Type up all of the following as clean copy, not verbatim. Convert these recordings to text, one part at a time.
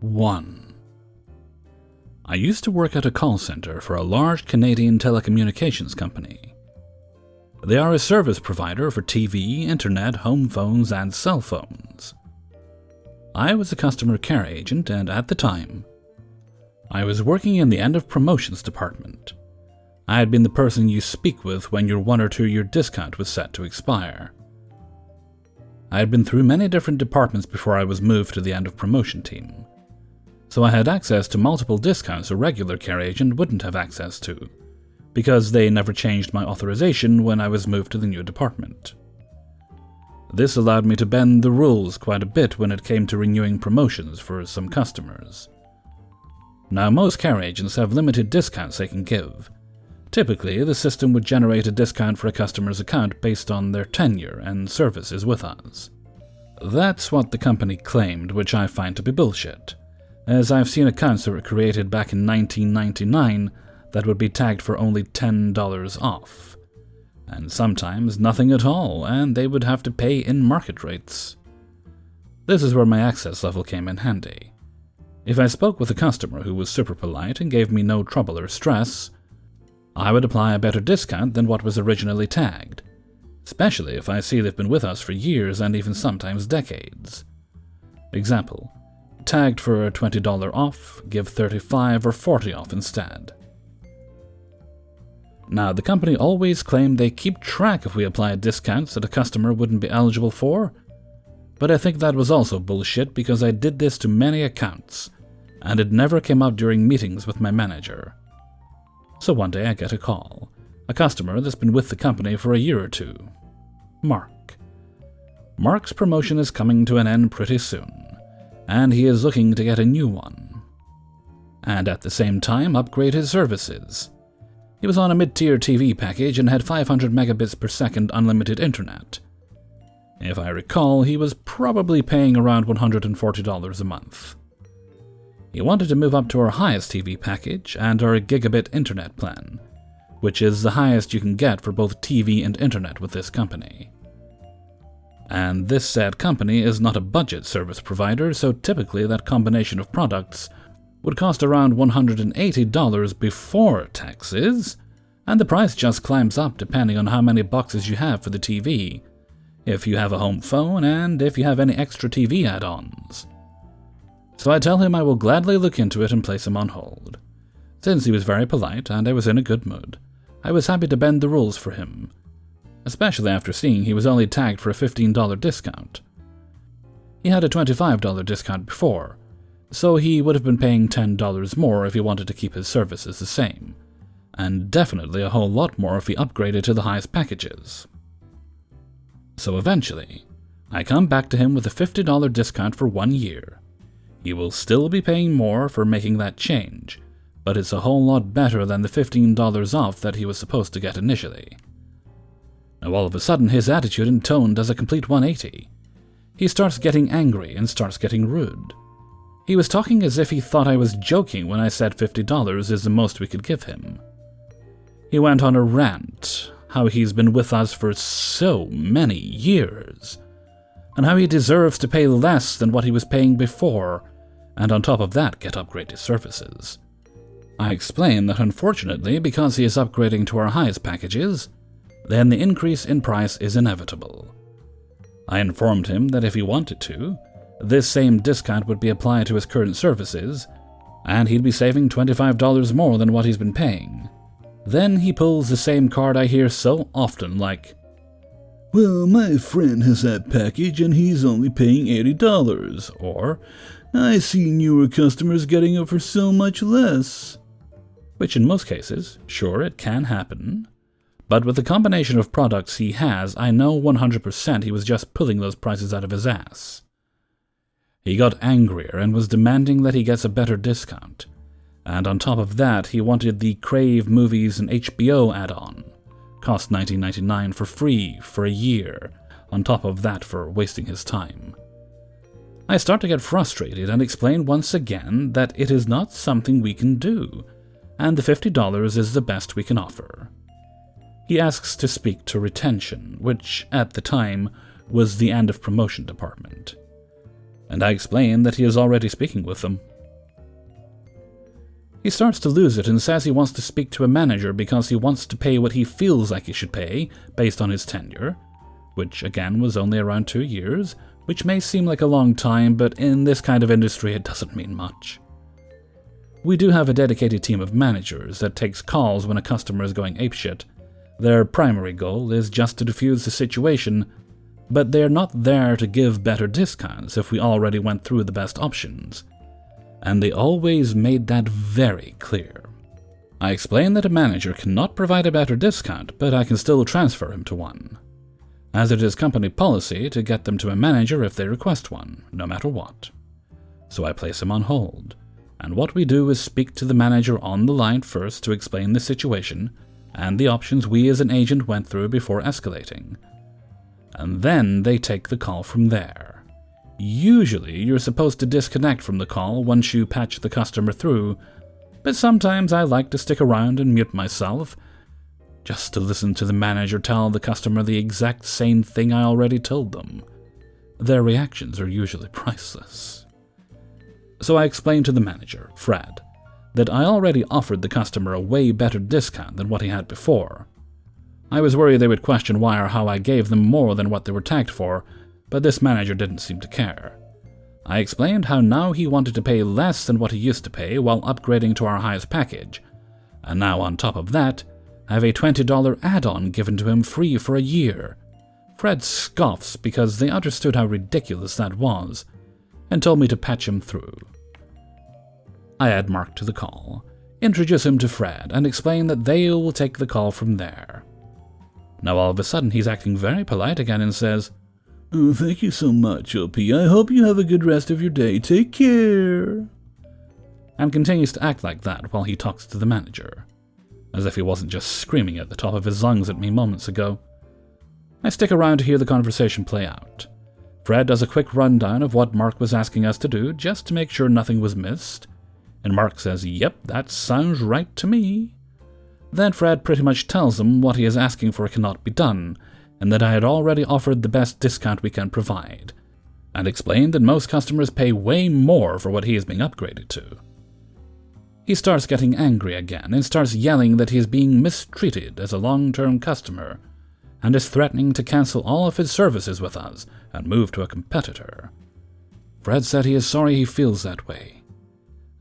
1. I used to work at a call center for a large Canadian telecommunications company. They are a service provider for TV, internet, home phones, and cell phones. I was a customer care agent, and at the time, I was working in the end of promotions department. I had been the person you speak with when your 1 or 2 year discount was set to expire. I had been through many different departments before I was moved to the end of promotion team, so I had access to multiple discounts a regular care agent wouldn't have access to, because they never changed my authorization when I was moved to the new department. This allowed me to bend the rules quite a bit when it came to renewing promotions for some customers. Now, most care agents have limited discounts they can give. Typically, the system would generate a discount for a customer's account based on their tenure and services with us. That's what the company claimed, which I find to be bullshit, as I've seen accounts that were created back in 1999 that would be tagged for only $10 off, and sometimes nothing at all, and they would have to pay in market rates. This is where my access level came in handy. If I spoke with a customer who was super polite and gave me no trouble or stress, I would apply a better discount than what was originally tagged, especially if I see they've been with us for years and even sometimes decades. Example, tagged for $20 off, give $35 or $40 off instead. Now, the company always claimed they keep track if we apply discounts that a customer wouldn't be eligible for, but I think that was also bullshit because I did this to many accounts, and it never came up during meetings with my manager. So one day I get a call, a customer that's been with the company for a year or 2. Mark. Mark's promotion is coming to an end pretty soon, and he is looking to get a new one, and at the same time upgrade his services. He was on a mid-tier TV package and had 500 megabits per second unlimited internet. If I recall, he was probably paying around $140 a month. He wanted to move up to our highest TV package and our gigabit internet plan, which is the highest you can get for both TV and internet with this company. And this said company is not a budget service provider, so typically that combination of products would cost around $180 before taxes, and the price just climbs up depending on how many boxes you have for the TV, if you have a home phone, and if you have any extra TV add-ons. So I tell him I will gladly look into it and place him on hold. Since he was very polite and I was in a good mood, I was happy to bend the rules for him, especially after seeing he was only tagged for a $15 discount. He had a $25 discount before, so he would have been paying $10 more if he wanted to keep his services the same, and definitely a whole lot more if he upgraded to the highest packages. So eventually, I come back to him with a $50 discount for 1 year. He will still be paying more for making that change, but it's a whole lot better than the $15 off that he was supposed to get initially. Now all of a sudden his attitude and tone does a complete 180. He starts getting angry and starts getting rude. He was talking as if he thought I was joking when I said $50 is the most we could give him. He went on a rant, how he's been with us for so many years, and how he deserves to pay less than what he was paying before, and on top of that get upgraded services. I explained that unfortunately, because he is upgrading to our highest packages, then the increase in price is inevitable. I informed him that if he wanted to, this same discount would be applied to his current services, and he'd be saving $25 more than what he's been paying. Then he pulls the same card I hear so often, like, "Well, my friend has that package and he's only paying $80, or, I see newer customers getting it for so much less." Which in most cases, sure, it can happen, but with the combination of products he has, I know 100% he was just pulling those prices out of his ass. He got angrier and was demanding that he gets a better discount, and on top of that he wanted the Crave Movies and HBO add-on. Cost $19.99 for free for a year, on top of that for wasting his time. I start to get frustrated and explain once again that it is not something we can do, and the $50 is the best we can offer. He asks to speak to retention, which, at the time, was the end of promotion department. And I explain that he is already speaking with them, He starts to lose it and says he wants to speak to a manager because he wants to pay what he feels like he should pay based on his tenure, which again was only around 2 years, which may seem like a long time, but in this kind of industry it doesn't mean much. We do have a dedicated team of managers that takes calls when a customer is going apeshit. Their primary goal is just to defuse the situation, but they're not there to give better discounts if we already went through the best options. And they always made that very clear. I explained that a manager cannot provide a better discount, but I can still transfer him to one, as it is company policy to get them to a manager if they request one, no matter what. So I place him on hold, and what we do is speak to the manager on the line first to explain the situation and the options we as an agent went through before escalating. And then they take the call from there. Usually you're supposed to disconnect from the call once you patch the customer through, but sometimes I like to stick around and mute myself, just to listen to the manager tell the customer the exact same thing I already told them. Their reactions are usually priceless. So I explained to the manager, Fred, that I already offered the customer a way better discount than what he had before. I was worried they would question why or how I gave them more than what they were tagged for, but this manager didn't seem to care. I explained how now he wanted to pay less than what he used to pay while upgrading to our highest package, and now on top of that, have a $20 add-on given to him free for a year. Fred scoffs because they understood how ridiculous that was, and told me to patch him through. I add Mark to the call, introduce him to Fred, and explain that they will take the call from there. Now all of a sudden he's acting very polite again and says, "Oh, thank you so much, OP. I hope you have a good rest of your day. Take care." And continues to act like that while he talks to the manager, as if he wasn't just screaming at the top of his lungs at me moments ago. I stick around to hear the conversation play out. Fred does a quick rundown of what Mark was asking us to do, just to make sure nothing was missed, and Mark says, "Yep, that sounds right to me." Then Fred pretty much tells him what he is asking for cannot be done, and that I had already offered the best discount we can provide, and explained that most customers pay way more for what he is being upgraded to. He starts getting angry again and starts yelling that he is being mistreated as a long-term customer, and is threatening to cancel all of his services with us and move to a competitor. Fred said he is sorry he feels that way,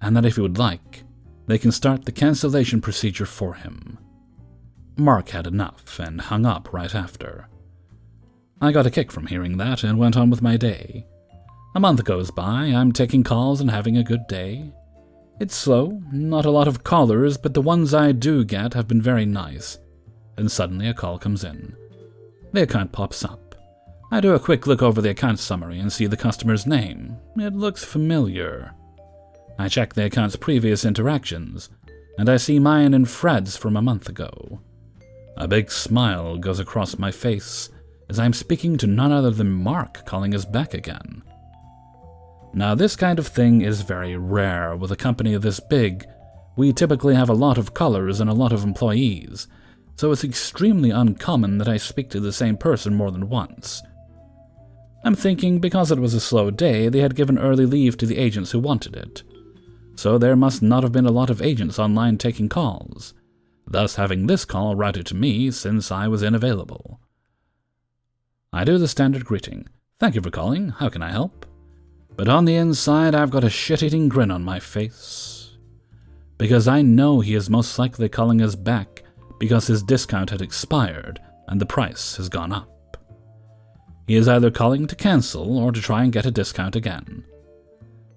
and that if he would like, they can start the cancellation procedure for him. Mark had enough and hung up right after. I got a kick from hearing that and went on with my day. A month goes by, I'm taking calls and having a good day. It's slow, not a lot of callers, but the ones I do get have been very nice. And suddenly a call comes in. The account pops up. I do a quick look over the account summary and see the customer's name. It looks familiar. I check the account's previous interactions, and I see mine and Fred's from a month ago. A big smile goes across my face as I'm speaking to none other than Mark calling us back again. Now this kind of thing is very rare with a company this big. We typically have a lot of callers and a lot of employees, so it's extremely uncommon that I speak to the same person more than once. I'm thinking because it was a slow day, they had given early leave to the agents who wanted it. So there must not have been a lot of agents online taking calls, thus having this call routed to me since I was unavailable. I do the standard greeting. "Thank you for calling. How can I help?" But on the inside, I've got a shit-eating grin on my face, because I know he is most likely calling us back because his discount had expired and the price has gone up. He is either calling to cancel or to try and get a discount again.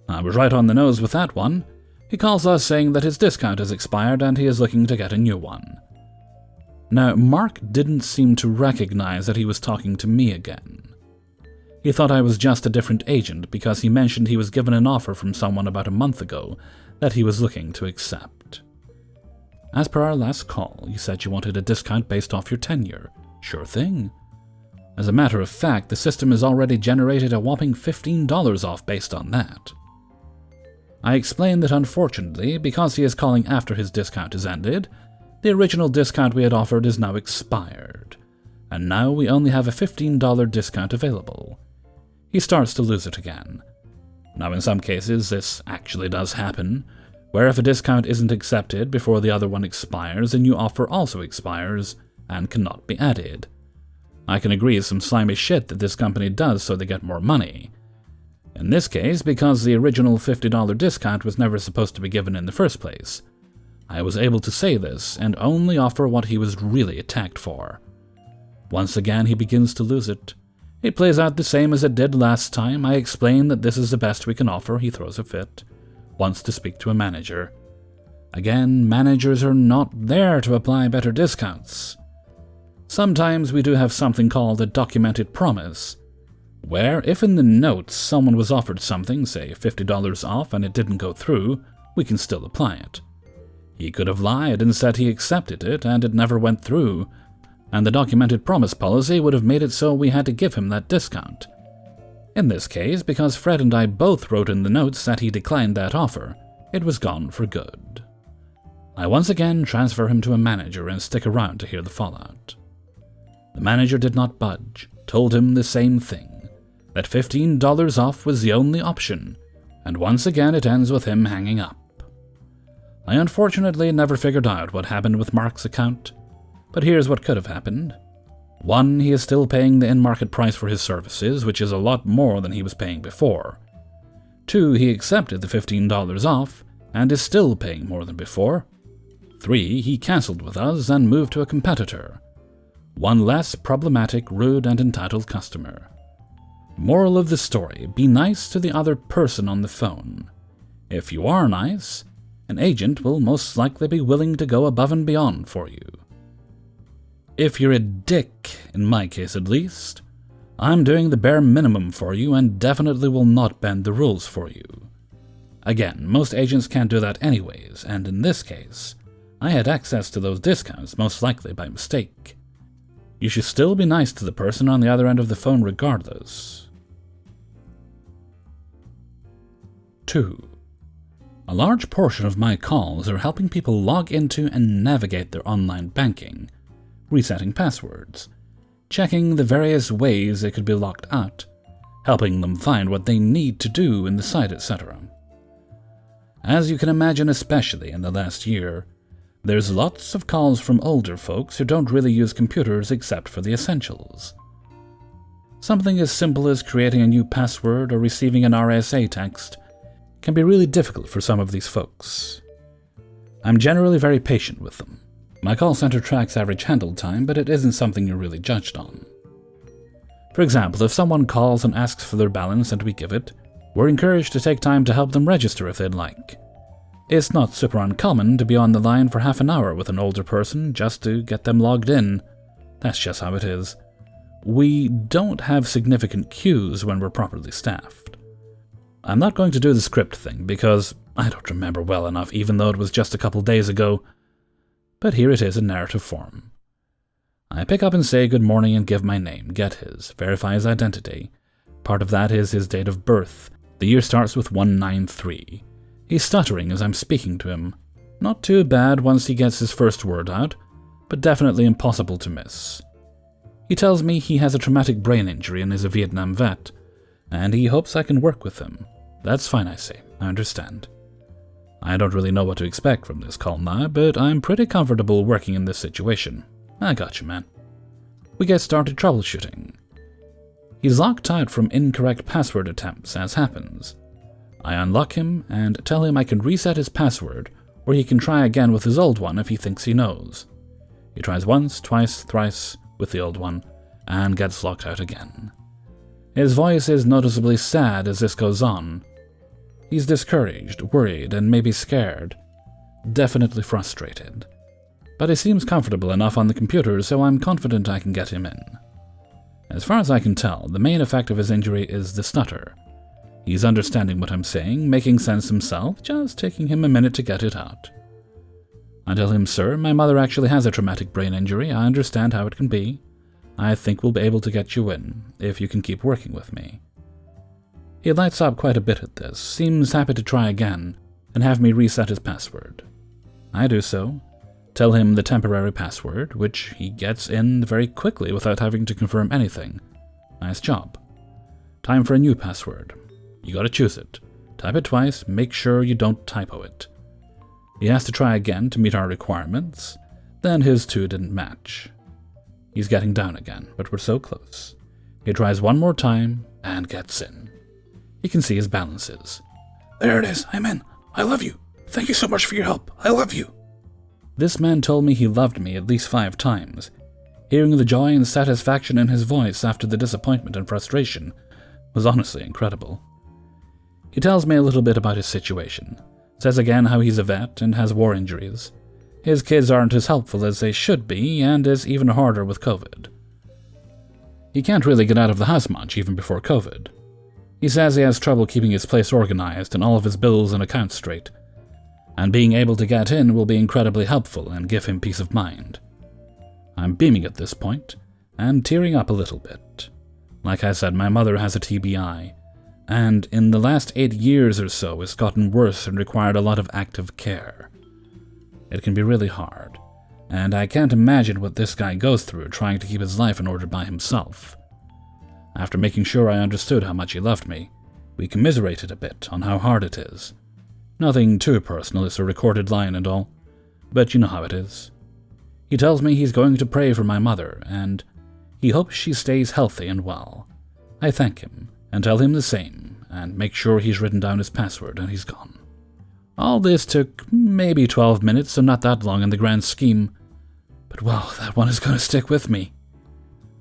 I was right on the nose with that one. He calls us saying that his discount has expired and he is looking to get a new one. Now, Mark didn't seem to recognize that he was talking to me again. He thought I was just a different agent because he mentioned he was given an offer from someone about a month ago that he was looking to accept. As per our last call, you said you wanted a discount based off your tenure. Sure thing. As a matter of fact, the system has already generated a whopping $15 off based on that. I explained that unfortunately, because he is calling after his discount is ended, the original discount we had offered is now expired, and now we only have a $15 discount available. He starts to lose it again. Now in some cases this actually does happen. where if a discount isn't accepted before the other one expires, a new offer also expires and cannot be added. I can agree it's some slimy shit that this company does so they get more money. In this case, because the original $50 discount was never supposed to be given in the first place, I was able to say this and only offer what he was really attacked for. Once again, he begins to lose it. It plays out the same as it did last time. I explain that this is the best we can offer. He throws a fit. Wants to speak to a manager. Again, managers are not there to apply better discounts. Sometimes we do have something called a documented promise, where if in the notes someone was offered something, say $50 off, and it didn't go through, we can still apply it. He could have lied and said he accepted it and it never went through, and the documented promise policy would have made it so we had to give him that discount. In this case, because Fred and I both wrote in the notes that he declined that offer, it was gone for good. I once again transfer him to a manager and stick around to hear the fallout. The manager did not budge, told him the same thing, that $15 off was the only option, and once again it ends with him hanging up. I unfortunately never figured out what happened with Mark's account, but here's what could have happened. 1, he is still paying the in-market price for his services, which is a lot more than he was paying before. 2, he accepted the $15 off, and is still paying more than before. 3, he cancelled with us and moved to a competitor. One less problematic, rude, and entitled customer. Moral of the story, be nice to the other person on the phone. If you are nice, an agent will most likely be willing to go above and beyond for you. If you're a dick, in my case at least, I'm doing the bare minimum for you and definitely will not bend the rules for you. Again, most agents can't do that anyways, and in this case, I had access to those discounts most likely by mistake. You should still be nice to the person on the other end of the phone regardless. 2. A large portion of my calls are helping people log into and navigate their online banking, resetting passwords, checking the various ways they could be locked out, helping them find what they need to do in the site, etc. As you can imagine, especially in the last year, there's lots of calls from older folks who don't really use computers except for the essentials. Something as simple as creating a new password or receiving an RSA text can be really difficult for some of these folks. I'm generally very patient with them. My call center tracks average handle time, but it isn't something you're really judged on. For example, if someone calls and asks for their balance and we give it, we're encouraged to take time to help them register if they'd like. It's not super uncommon to be on the line for half an hour with an older person just to get them logged in. That's just how it is. We don't have significant queues when we're properly staffed. I'm not going to do the script thing because I don't remember well enough, even though it was just a couple days ago. But here it is in narrative form. I pick up and say good morning and give my name, get his, verify his identity. Part of that is his date of birth. The year starts with 193. He's stuttering as I'm speaking to him. Not too bad once he gets his first word out, but definitely impossible to miss. He tells me he has a traumatic brain injury and is a Vietnam vet, and he hopes I can work with him. That's fine, I say. I understand. I don't really know what to expect from this call now, but I'm pretty comfortable working in this situation. I got you, man. We get started troubleshooting. He's locked out from incorrect password attempts, as happens. I unlock him and tell him I can reset his password, or he can try again with his old one if he thinks he knows. He tries once, twice, thrice with the old one, and gets locked out again. His voice is noticeably sad as this goes on. He's discouraged, worried, and maybe scared. Definitely frustrated. But he seems comfortable enough on the computer, so I'm confident I can get him in. As far as I can tell, the main effect of his injury is the stutter. He's understanding what I'm saying, making sense himself, just taking him a minute to get it out. I tell him, sir, my mother actually has a traumatic brain injury. I understand how it can be. I think we'll be able to get you in, if you can keep working with me. He lights up quite a bit at this, seems happy to try again, and have me reset his password. I do so, tell him the temporary password, which he gets in very quickly without having to confirm anything. Nice job. Time for a new password. You gotta choose it. Type it twice, make sure you don't typo it. He has to try again to meet our requirements, then his two didn't match. He's getting down again, but we're so close. He tries one more time and gets in. He can see his balances. There it is, I'm in. I love you. Thank you so much for your help. I love you. This man told me he loved me at least 5 times. Hearing the joy and satisfaction in his voice after the disappointment and frustration was honestly incredible. He tells me a little bit about his situation, says again how he's a vet and has war injuries. His kids aren't as helpful as they should be, and is even harder with COVID. He can't really get out of the house much even before COVID. He says he has trouble keeping his place organized and all of his bills and accounts straight, and being able to get in will be incredibly helpful and give him peace of mind. I'm beaming at this point, and tearing up a little bit. Like I said, my mother has a TBI, and in the last 8 years or so it's gotten worse and required a lot of active care. It can be really hard, and I can't imagine what this guy goes through trying to keep his life in order by himself. After making sure I understood how much he loved me, we commiserated a bit on how hard it is. Nothing too personal, it's a recorded line and all, but you know how it is. He tells me he's going to pray for my mother, and he hopes she stays healthy and well. I thank him, and tell him the same, and make sure he's written down his password and he's gone. All this took maybe 12 minutes, so not that long in the grand scheme, but wow, that one is going to stick with me.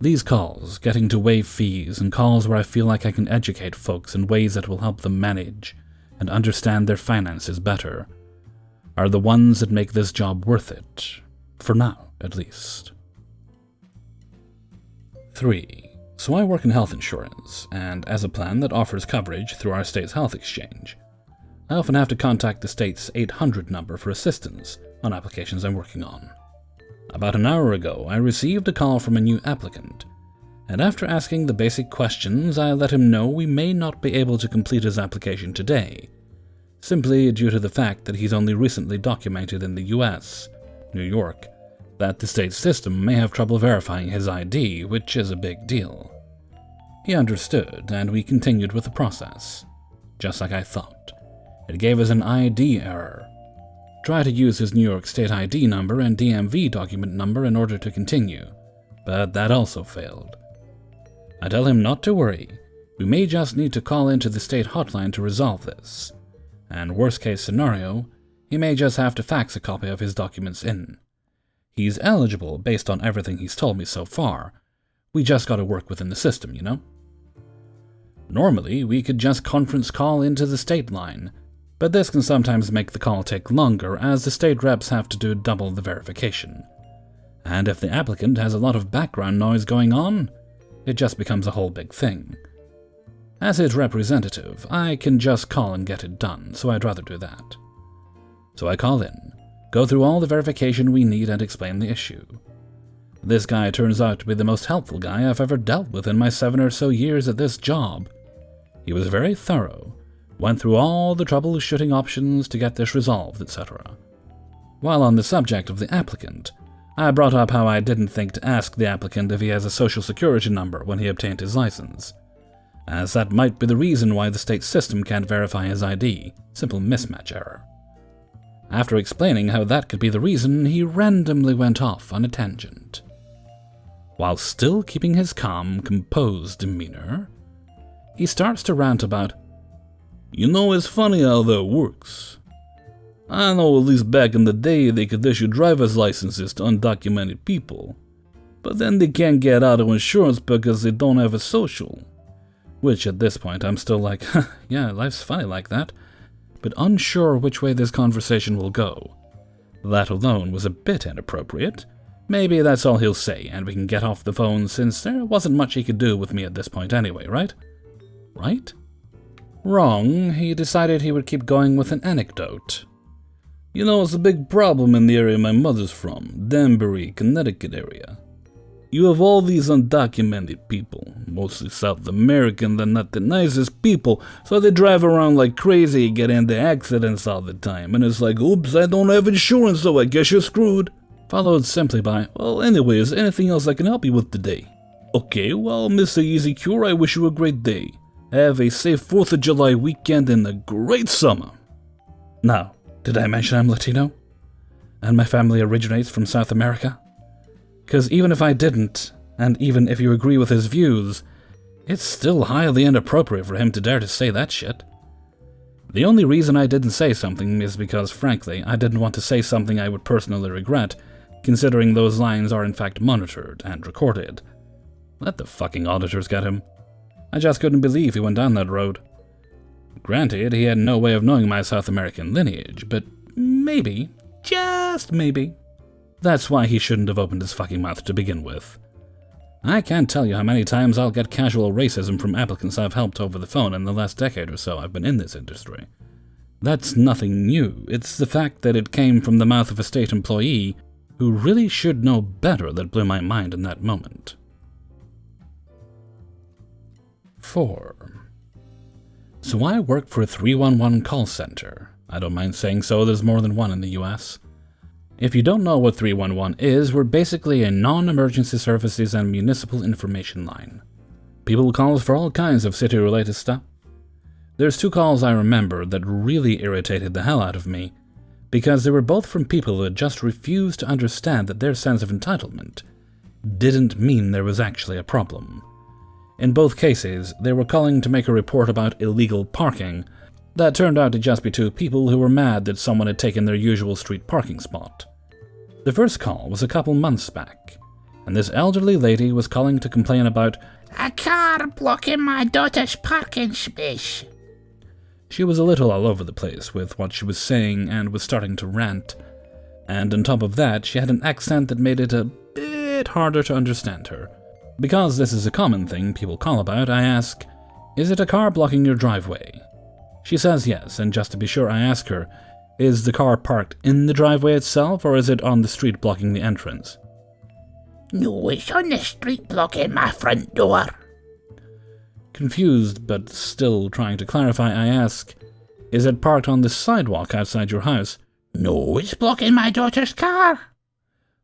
These calls, getting to waive fees, and calls where I feel like I can educate folks in ways that will help them manage and understand their finances better, are the ones that make this job worth it. For now, at least. 3. So I work in health insurance, and as a plan that offers coverage through our state's health exchange, I often have to contact the state's 800 number for assistance on applications I'm working on. About an hour ago, I received a call from a new applicant, and after asking the basic questions, I let him know we may not be able to complete his application today, simply due to the fact that he's only recently documented in the US, New York, that the state system may have trouble verifying his ID, which is a big deal. He understood, and we continued with the process. Just like I thought. It gave us an ID error. Try to use his New York State ID number and DMV document number in order to continue, but that also failed. I tell him not to worry, we may just need to call into the state hotline to resolve this, and worst case scenario, he may just have to fax a copy of his documents in. He's eligible based on everything he's told me so far. We just gotta work within the system, you know? Normally, we could just conference call into the state line, but this can sometimes make the call take longer as the state reps have to do double the verification. And if the applicant has a lot of background noise going on, it just becomes a whole big thing. As his representative, I can just call and get it done, so I'd rather do that. So I call in, go through all the verification we need and explain the issue. This guy turns out to be the most helpful guy I've ever dealt with in my 7 or so years at this job. He was very thorough, went through all the troubleshooting options to get this resolved, etc. While on the subject of the applicant, I brought up how I didn't think to ask the applicant if he has a social security number when he obtained his license, as that might be the reason why the state system can't verify his ID, simple mismatch error. After explaining how that could be the reason, he randomly went off on a tangent. While still keeping his calm, composed demeanor, he starts to rant about, "You know, it's funny how that works. I know at least back in the day they could issue driver's licenses to undocumented people, but then they can't get auto insurance because they don't have a social." Which at this point I'm still like, yeah, life's funny like that, but unsure which way this conversation will go. That alone was a bit inappropriate. Maybe that's all he'll say and we can get off the phone since there wasn't much he could do with me at this point anyway, right? Right? Wrong, he decided he would keep going with an anecdote. "You know, it's a big problem in the area my mother's from, Danbury, Connecticut area. You have all these undocumented people, mostly South American, they're not the nicest people, so they drive around like crazy, get into accidents all the time, and it's like, oops, I don't have insurance, so I guess you're screwed. Followed simply by, well, anyways, anything else I can help you with today? Okay, well, Mr. Easy Cure, I wish you a great day. Have a safe 4th of July weekend and a great summer." Now, Did I mention I'm Latino? And my family originates from South America? Because even if I didn't, and even if you agree with his views, it's still highly inappropriate for him to dare to say that shit. The only reason I didn't say something is because, frankly, I didn't want to say something I would personally regret, considering those lines are in fact monitored and recorded. Let the fucking auditors get him. I just couldn't believe he went down that road. Granted, he had no way of knowing my South American lineage, but maybe, just maybe, that's why he shouldn't have opened his fucking mouth to begin with. I can't tell you how many times I'll get casual racism from applicants I've helped over the phone in the last decade or so I've been in this industry. That's nothing new, it's the fact that it came from the mouth of a state employee who really should know better that blew my mind in that moment. 4. So I work for a 311 call center. I don't mind saying so, there's more than one in the US. If you don't know what 311 is, we're basically a non-emergency services and municipal information line. People call us for all kinds of city-related stuff. There's 2 calls I remember that really irritated the hell out of me, because they were both from people who had just refused to understand that their sense of entitlement didn't mean there was actually a problem. In both cases, they were calling to make a report about illegal parking that turned out to just be 2 people who were mad that someone had taken their usual street parking spot. The first call was a couple months back, and this elderly lady was calling to complain about a car blocking my daughter's parking space. She was a little all over the place with what she was saying and was starting to rant, and on top of that, she had an accent that made it a bit harder to understand her. Because this is a common thing people call about, I ask, "Is it a car blocking your driveway?" She says yes, and just to be sure I ask her, "Is the car parked in the driveway itself, or is it on the street blocking the entrance?" No, it's on the street blocking my front door. Confused, but still trying to clarify, I ask, "Is it parked on the sidewalk outside your house?" No, it's blocking my daughter's car.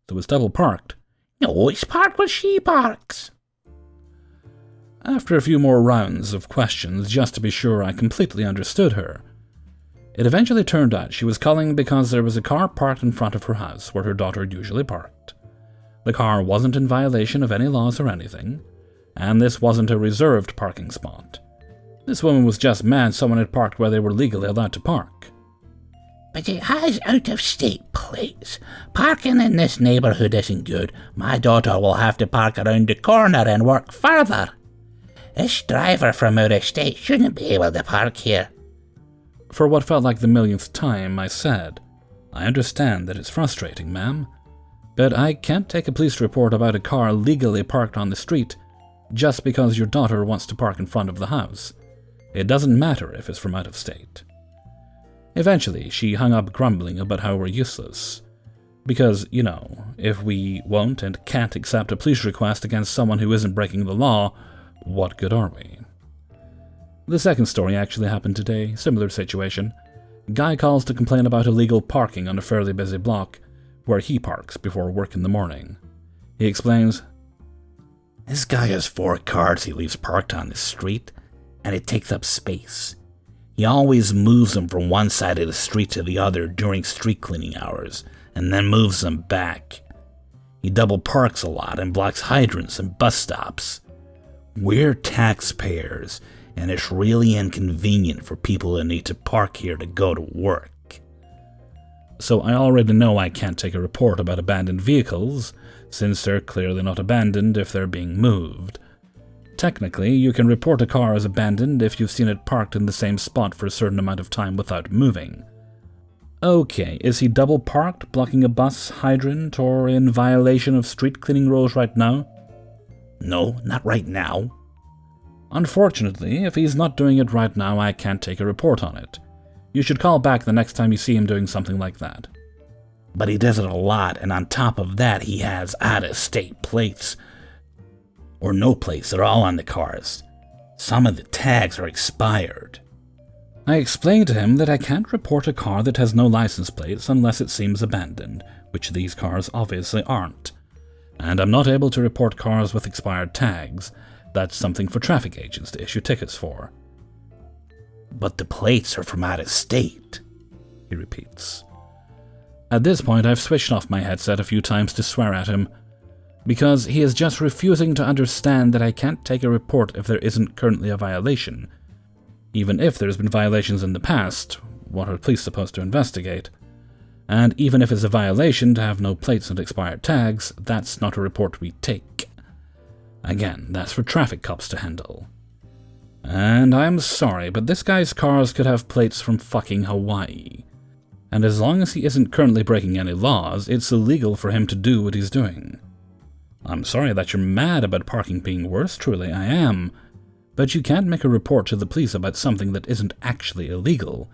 So it's double parked. No, it's parked where she parks. After a few more rounds of questions, just to be sure I completely understood her, it eventually turned out she was calling because there was a car parked in front of her house where her daughter usually parked. The car wasn't in violation of any laws or anything, and this wasn't a reserved parking spot. This woman was just mad someone had parked where they were legally allowed to park. But it has out-of-state plates. Parking in this neighbourhood isn't good. My daughter will have to park around the corner and work further. This driver from out of state shouldn't be able to park here. For what felt like the millionth time, I said, "I understand that it's frustrating, ma'am, but I can't take a police report about a car legally parked on the street just because your daughter wants to park in front of the house. It doesn't matter if it's from out of state." Eventually, she hung up grumbling about how we're useless. Because, you know, if we won't and can't accept a police request against someone who isn't breaking the law, what good are we? The second story actually happened today, similar situation. Guy calls to complain about illegal parking on a fairly busy block, where he parks before work in the morning. He explains, "This guy has 4 cars he leaves parked on the street, and it takes up space. He always moves them from one side of the street to the other during street cleaning hours, and then moves them back. He double parks a lot and blocks hydrants and bus stops. We're taxpayers, and it's really inconvenient for people that need to park here to go to work." So I already know I can't take a report about abandoned vehicles, since they're clearly not abandoned if they're being moved. Technically, you can report a car as abandoned if you've seen it parked in the same spot for a certain amount of time without moving. Okay, is he double parked, blocking a bus, hydrant, or in violation of street cleaning rules right now? No, not right now. Unfortunately, if he's not doing it right now, I can't take a report on it. You should call back the next time you see him doing something like that. But he does it a lot, and on top of that, he has out-of-state plates. Or no plates, they're all on the cars. Some of the tags are expired. I explained to him that I can't report a car that has no license plates unless it seems abandoned, which these cars obviously aren't. And I'm not able to report cars with expired tags. That's something for traffic agents to issue tickets for. But the plates are from out of state. he repeats. At this point, I've switched off my headset a few times to swear at him, because he is just refusing to understand that I can't take a report if there isn't currently a violation. Even if there's been violations in the past, what are police supposed to investigate? And even if it's a violation to have no plates and expired tags, that's not a report we take. Again, that's for traffic cops to handle. And I'm sorry, but this guy's cars could have plates from fucking Hawaii. And as long as he isn't currently breaking any laws, it's illegal for him to do what he's doing. I'm sorry that you're mad about parking being worse, truly I am, but you can't make a report to the police about something that isn't actually illegal,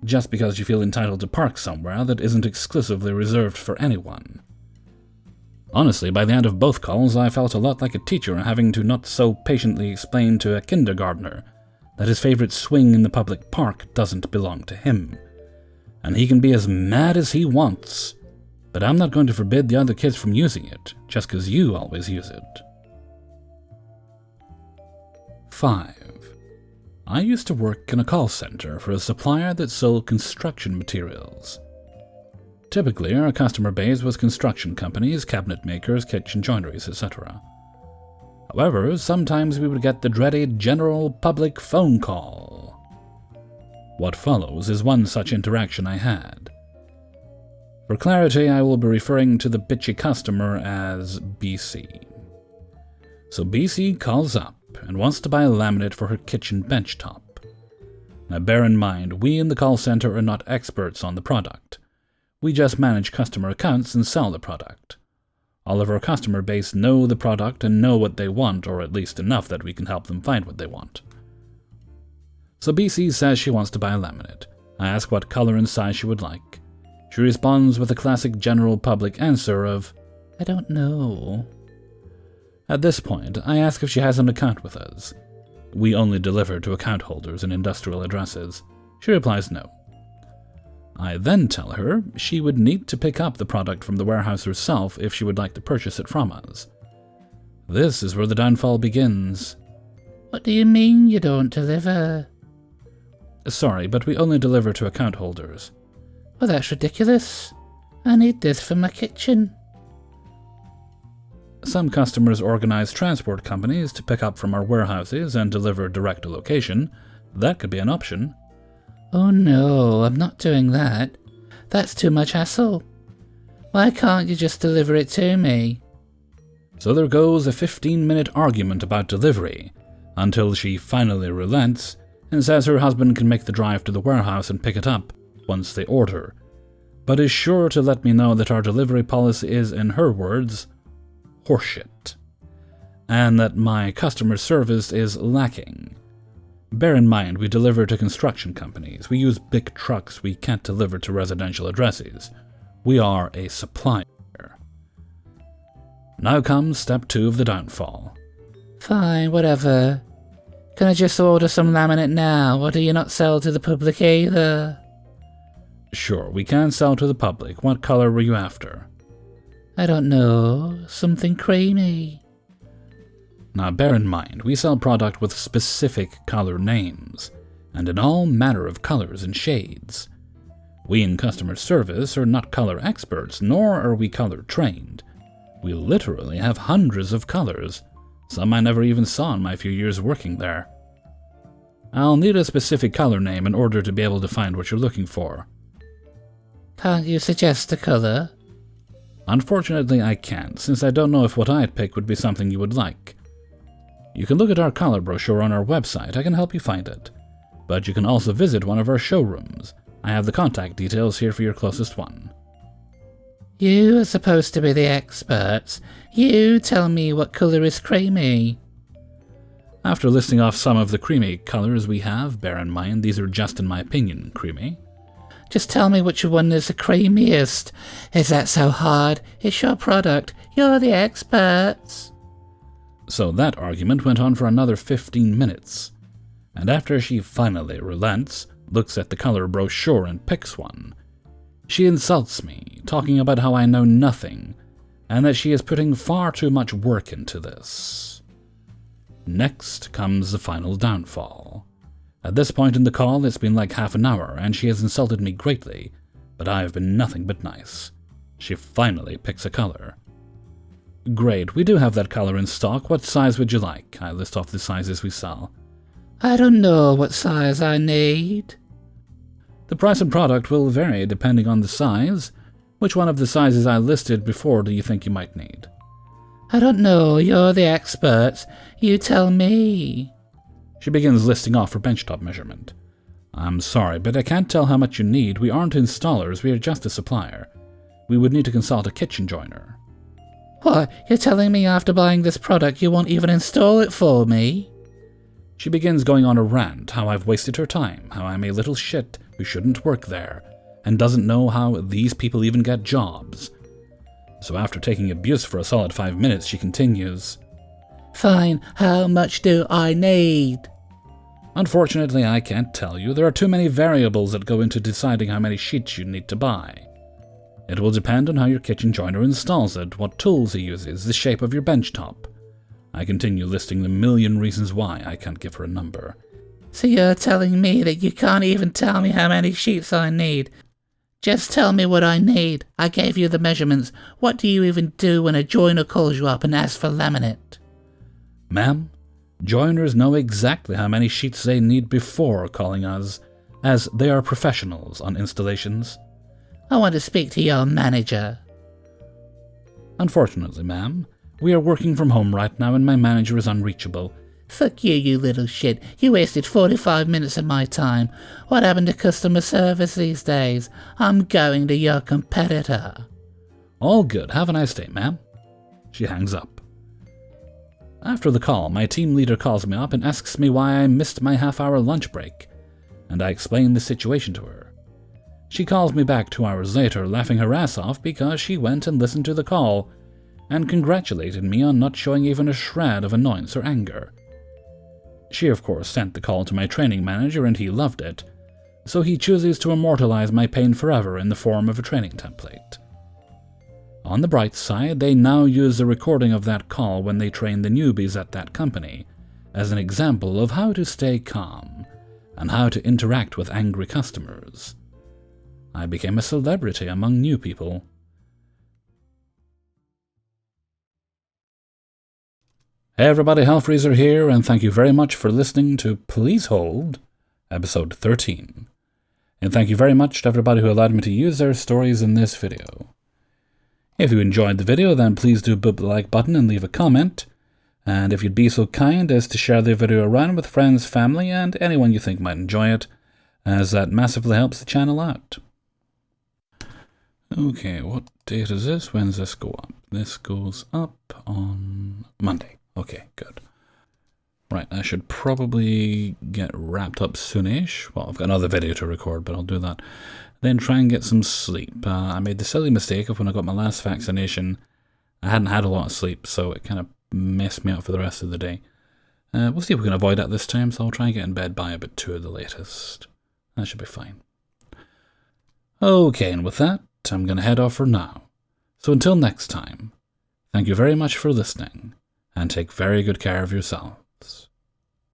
just because you feel entitled to park somewhere that isn't exclusively reserved for anyone. Honestly, by the end of both calls, I felt a lot like a teacher having to not so patiently explain to a kindergartner that his favorite swing in the public park doesn't belong to him. And he can be as mad as he wants, but I'm not going to forbid the other kids from using it, just because you always use it. 5. I used to work in a call center for a supplier that sold construction materials. Typically, our customer base was construction companies, cabinet makers, kitchen joineries, etc. However, sometimes we would get the dreaded general public phone call. What follows is one such interaction I had. For clarity, I will be referring to the bitchy customer as BC. So BC calls up and wants to buy laminate for her kitchen benchtop. Now bear in mind, we in the call center are not experts on the product. We just manage customer accounts and sell the product. All of our customer base know the product and know what they want, or at least enough that we can help them find what they want. So BC says she wants to buy laminate. I ask what color and size she would like. She responds with a classic general public answer of, "I don't know." At this point, I ask if she has an account with us. We only deliver to account holders and industrial addresses. She replies no. I then tell her she would need to pick up the product from the warehouse herself if she would like to purchase it from us. This is where the downfall begins. "What do you mean you don't deliver?" "Sorry, but we only deliver to account holders." "Well, that's ridiculous. I need this for my kitchen." Some customers organize transport companies to pick up from our warehouses and deliver direct to location. That could be an option. "Oh no, I'm not doing that. That's too much hassle. Why can't you just deliver it to me?" So there goes a 15-minute argument about delivery, until she finally relents and says her husband can make the drive to the warehouse and pick it up once they order, but is sure to let me know that our delivery policy is, in her words, horseshit, and that my customer service is lacking. Bear in mind, we deliver to construction companies. We use big trucks. We can't deliver to residential addresses. We are a supplier. Now comes step 2 of the downfall. "Fine, whatever. Can I just order some laminate now, or do you not sell to the public either?" "Sure, we can sell to the public. What color were you after?" "I don't know. Something creamy." Now bear in mind, we sell product with specific color names, and in all manner of colors and shades. We in customer service are not color experts, nor are we color trained. We literally have hundreds of colors, some I never even saw in my few years working there. I'll need a specific color name in order to be able to find what you're looking for. "Can't you suggest a color?" "Unfortunately, I can't, since I don't know if what I'd pick would be something you would like. You can look at our color brochure on our website. I can help you find it. But you can also visit one of our showrooms. I have the contact details here for your closest one." "You are supposed to be the experts. You tell me what color is creamy." After listing off some of the creamy colors we have, bear in mind these are just in my opinion creamy. "Just tell me which one is the creamiest. Is that so hard? It's your product. You're the experts." So that argument went on for another 15 minutes, and after she finally relents, looks at the color brochure and picks one, she insults me, talking about how I know nothing, and that she is putting far too much work into this. Next comes the final downfall. At this point in the call, it's been like half an hour, and she has insulted me greatly, but I have been nothing but nice. She finally picks a color. Great, we do have that color in stock. What size would you like? I list off the sizes we sell. I don't know what size I need. The price of product will vary depending on the size. Which one of the sizes I listed before do you think you might need? I don't know, you're the experts. You tell me. She begins listing off her benchtop measurement. I'm sorry, but I can't tell how much you need. We aren't installers, we are just a supplier. We would need to consult a kitchen joiner. What, you're telling me after buying this product you won't even install it for me? She begins going on a rant, how I've wasted her time, how I'm a little shit who shouldn't work there, and doesn't know how these people even get jobs. So after taking abuse for a solid 5 minutes, she continues, Fine, how much do I need? Unfortunately, I can't tell you. There are too many variables that go into deciding how many sheets you need to buy. It will depend on how your kitchen joiner installs it, what tools he uses, the shape of your benchtop. I continue listing the million reasons why I can't give her a number. So you're telling me that you can't even tell me how many sheets I need? Just tell me what I need. I gave you the measurements. What do you even do when a joiner calls you up and asks for laminate? Ma'am, joiners know exactly how many sheets they need before calling us, as they are professionals on installations. I want to speak to your manager. Unfortunately, ma'am, we are working from home right now and my manager is unreachable. Fuck you, you little shit. You wasted 45 minutes of my time. What happened to customer service these days? I'm going to your competitor. All good. Have a nice day, ma'am. She hangs up. After the call, my team leader calls me up and asks me why I missed my half-hour lunch break, and I explain the situation to her. She calls me back 2 hours later, laughing her ass off because she went and listened to the call and congratulated me on not showing even a shred of annoyance or anger. She, of course, sent the call to my training manager and he loved it, so he chooses to immortalize my pain forever in the form of a training template. On the bright side, they now use the recording of that call when they train the newbies at that company as an example of how to stay calm and how to interact with angry customers. I became a celebrity among new people. Hey everybody, Hellfreezer here, and thank you very much for listening to Please Hold, episode 13. And thank you very much to everybody who allowed me to use their stories in this video. If you enjoyed the video, then please do boop the like button and leave a comment. And if you'd be so kind as to share the video around with friends, family, and anyone you think might enjoy it, as that massively helps the channel out. Okay, what date is this? When does this go up? This goes up on Monday. Okay, good. Right, I should probably get wrapped up soonish. Well, I've got another video to record, but I'll do that. Then try and get some sleep. I made the silly mistake of when I got my last vaccination, I hadn't had a lot of sleep, so it kind of messed me up for the rest of the day. We'll see if we can avoid that this time, so I'll try and get in bed by about 2 at the latest. That should be fine. Okay, and with that, I'm going to head off for now. So until next time, thank you very much for listening, and take very good care of yourselves.